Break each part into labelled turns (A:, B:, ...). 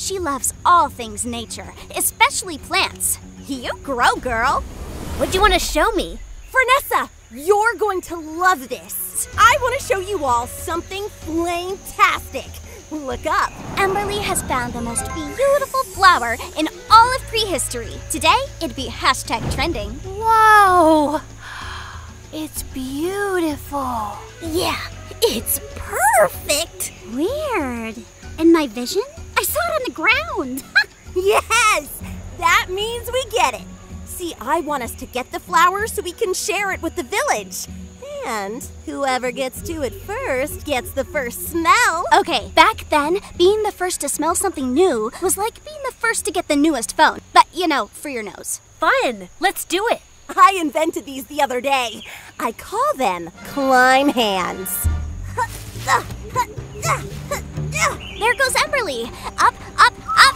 A: she loves all things nature, especially plants. You grow, girl.
B: What do you want to show me?
C: Fernessa, you're going to love this. I want to show you all something flametastic. Look up.
A: Emberly has found the most beautiful flower in all of prehistory. Today, it'd be #trending.
B: Whoa! It's beautiful.
A: Yeah, it's perfect. Weird. In my vision, I saw it on the ground.
C: Yes, that means we get it. See, I want us to get the flower so we can share it with the village. And whoever gets to it first gets the first smell.
A: Okay, back then, being the first to smell something new was like being the first to get the newest phone. But, you know, for your nose.
B: Fun! Let's do it!
C: I invented these the other day. I call them climb hands.
A: There goes Emberly. Up, up, up,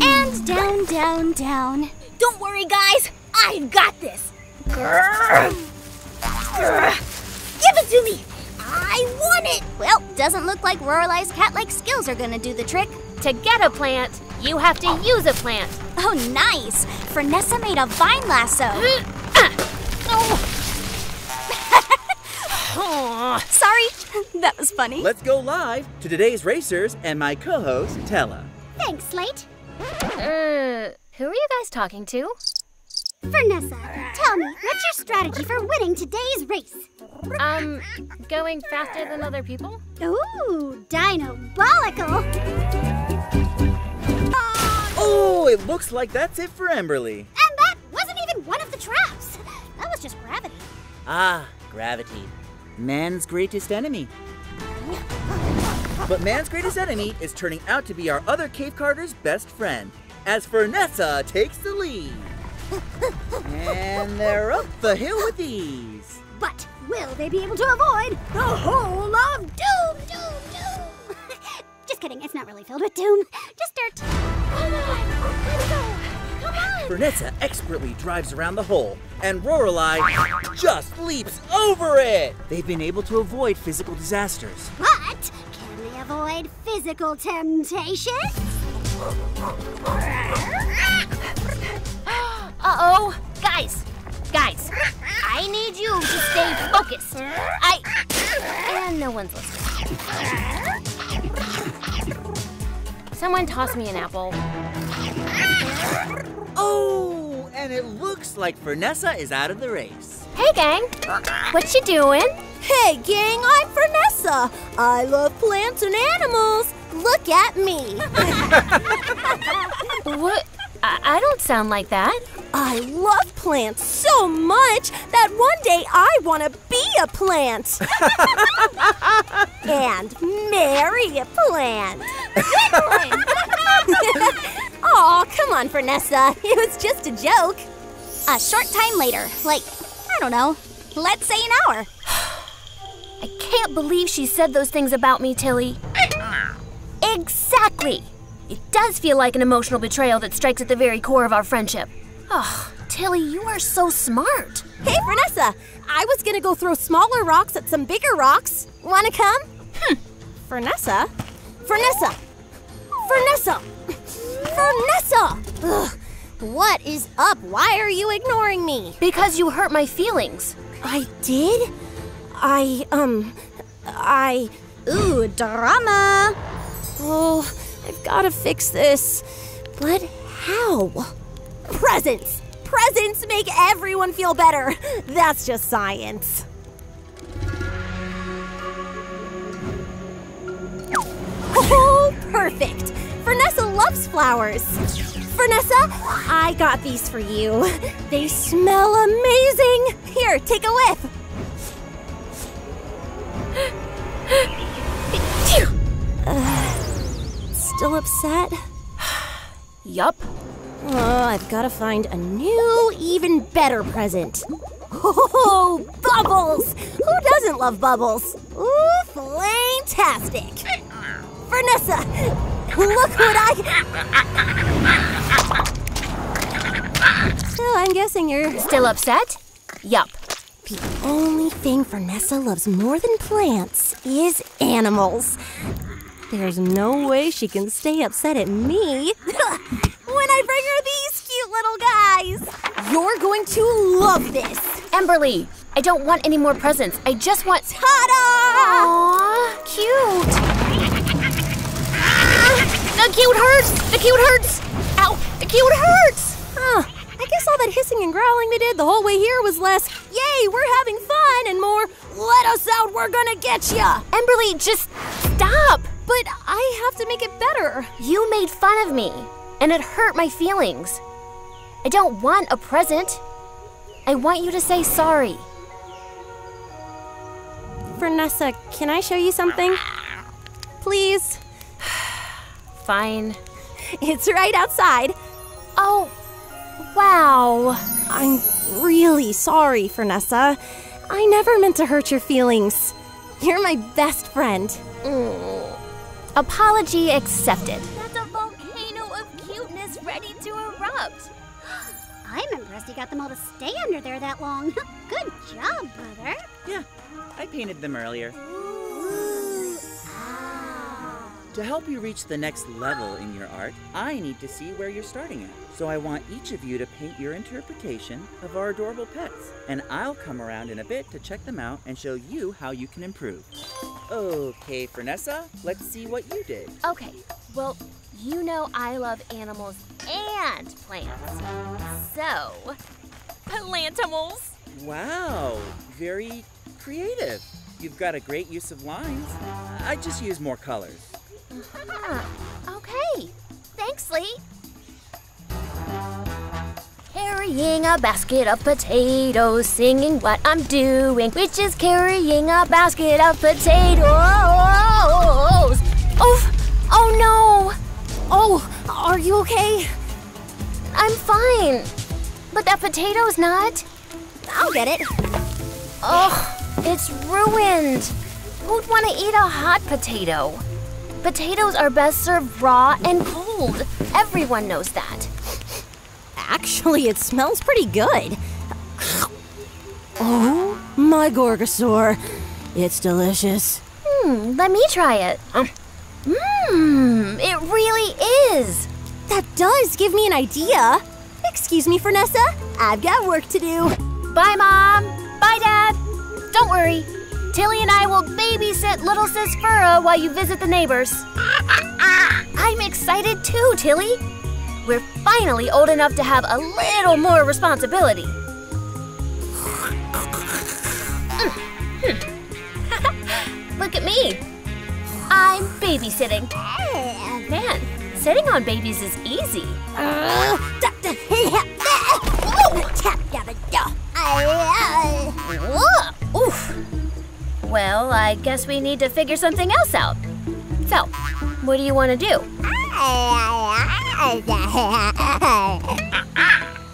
A: and down, down, down.
B: Don't worry, guys. I've got this. Give it to me! I want it!
A: Well, doesn't look like Roaralai's cat-like skills are gonna do the trick.
B: To get a plant, you have to use a plant.
A: Oh, nice! Fernessa made a vine-lasso. Sorry, that was funny.
D: Let's go live to today's racers and my co-host, Tella.
A: Thanks, Slate.
B: Who are you guys talking to?
A: Fernessa, tell me, what's your strategy for winning today's race?
B: Going faster than other people?
A: Ooh, dino-bolical.
D: Oh, it looks like that's it for Emberly.
A: And that wasn't even one of the traps. That was just gravity.
D: Ah, gravity. Man's greatest enemy. But man's greatest enemy is turning out to be our other cave carter's best friend, as Fernessa takes the lead. And they're up the hill with ease.
A: But will they be able to avoid the whole of doom, doom, doom? Just kidding, it's not really filled with doom. Just dirt. Come on, let's go. Come on.
D: Fernessa expertly drives around the hole, and Roaralai just leaps over it. They've been able to avoid physical disasters.
A: But can they avoid physical temptation?
B: Uh-oh. Guys, I need you to stay focused. And no one's listening. Someone toss me an apple.
D: Oh, and it looks like Fernessa is out of the race.
B: Hey, gang. What you doing?
C: Hey, gang, I'm Fernessa. I love plants and animals. Look at me.
B: What? I don't sound like that.
C: I love plants so much that one day I want to be a plant. And marry a plant. Oh, come on, Fernessa. It was just a joke.
A: A short time later, like, I don't know, let's say an hour.
B: I can't believe she said those things about me, Tilly. Exactly. It does feel like an emotional betrayal that strikes at the very core of our friendship. Oh, Tilly, you are so smart.
C: Hey, Fernessa, I was gonna go throw smaller rocks at some bigger rocks. Wanna come? Fernessa? Fernessa! Fernessa! Fernessa! Ugh. What is up? Why are you ignoring me?
B: Because you hurt my feelings.
C: I did?
A: Ooh, drama.
C: Oh, I've gotta fix this. But how? Presents! Presents make everyone feel better. That's just science. Oh, perfect! Fernessa loves flowers. Fernessa, I got these for you. They smell amazing. Here, take a whiff. Still upset?
B: Yup.
C: Oh, I've got to find a new, even better present. Oh, bubbles! Who doesn't love bubbles? Ooh, flametastic! Fernessa, look what So I'm guessing you're...
B: Still upset? Yup.
C: The only thing Fernessa loves more than plants is animals. There's no way she can stay upset at me when I bring her these cute little guys. You're going to love this.
B: Emberly, I don't want any more presents. I just want...
C: Ta-da!
B: Aww, cute. The cute hurts! The cute hurts! Ow! The cute hurts!
C: Huh. I guess all that hissing and growling they did the whole way here was less, yay, we're having fun, and more, let us out, we're gonna get ya!
B: Emberly, just stop!
C: But I have to make it better.
B: You made fun of me, and it hurt my feelings. I don't want a present. I want you to say sorry.
C: Fernessa, can I show you something? Please?
B: Fine.
C: It's right outside.
B: Oh, wow.
C: I'm really sorry, Fernessa. I never meant to hurt your feelings. You're my best friend.
B: Apology accepted. That's a volcano of cuteness ready to erupt.
A: I'm impressed you got them all to stay under there that long. Good job, brother.
D: Yeah, I painted them earlier. To help you reach the next level in your art, I need to see where you're starting at. So I want each of you to paint your interpretation of our adorable pets. And I'll come around in a bit to check them out and show you how you can improve. Okay, Fernessa, let's see what you did.
B: Okay, well, you know I love animals and plants. So, plantimals.
D: Wow, very creative. You've got a great use of lines. I just use more colors.
B: Okay, thanks, Lee. Carrying a basket of potatoes, singing what I'm doing, which is carrying a basket of potatoes. Oh no!
C: Oh, are you okay?
B: I'm fine, but that potato's not.
C: I'll get it.
B: Oh, it's ruined. Who'd want to eat a hot potato? Potatoes are best served raw and cold. Everyone knows that.
C: Actually, it smells pretty good. Oh, my Gorgosaur. It's delicious.
B: Let me try it. It really is.
C: That does give me an idea. Excuse me, Fernessa. I've got work to do.
B: Bye, Mom. Bye, Dad. Don't worry. Tilly and I will babysit little Sis Furra while you visit the neighbors. I'm excited too, Tilly. We're finally old enough to have a little more responsibility. Look at me. I'm babysitting. Man, sitting on babies is easy. Oof. Well, I guess we need to figure something else out. So, what do you want to do?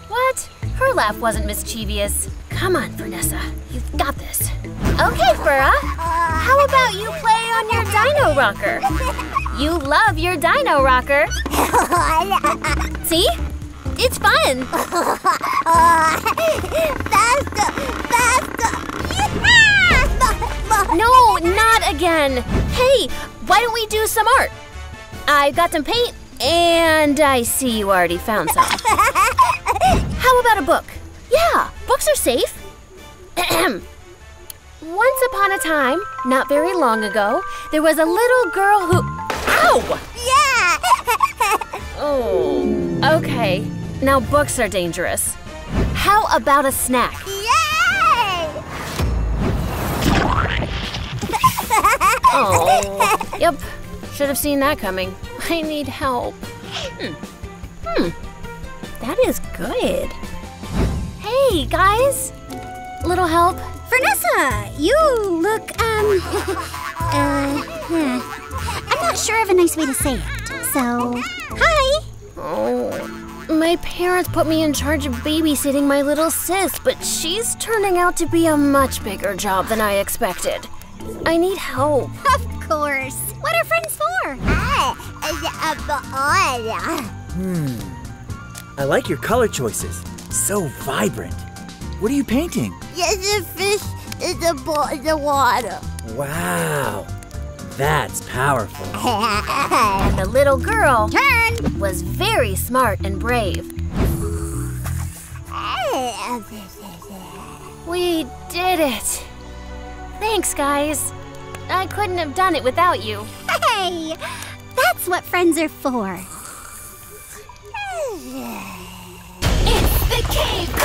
B: What? Her laugh wasn't mischievous. Come on, Fernessa. You've got this. Okay, Furra. How about you play on your dino rocker? You love your dino rocker. See? It's fun. No, not again. Hey, why don't we do some art? I got some paint, and I see you already found some. How about a book? Yeah, books are safe. Once upon a time, not very long ago, there was a little girl who... Ow!
C: Yeah!
B: Oh, okay. Now books are dangerous. How about a snack?
C: Yay!
B: Oh, yep. Should have seen that coming. I need help. That is good. Hey, guys. Little help?
A: Fernessa, you look, I'm not sure of a nice way to say it. So, hi.
B: Oh, my parents put me in charge of babysitting my little sis, but she's turning out to be a much bigger job than I expected. I need help.
A: Of course. What are friends for?
D: I like your color choices. So vibrant. What are you painting?
C: There's a fish in the water.
D: Wow. That's powerful.
B: And the little girl
A: Turn!
B: was very smart and brave. We did it. Thanks, guys. I couldn't have done it without you.
A: Hey! That's what friends are for.
B: It's the cave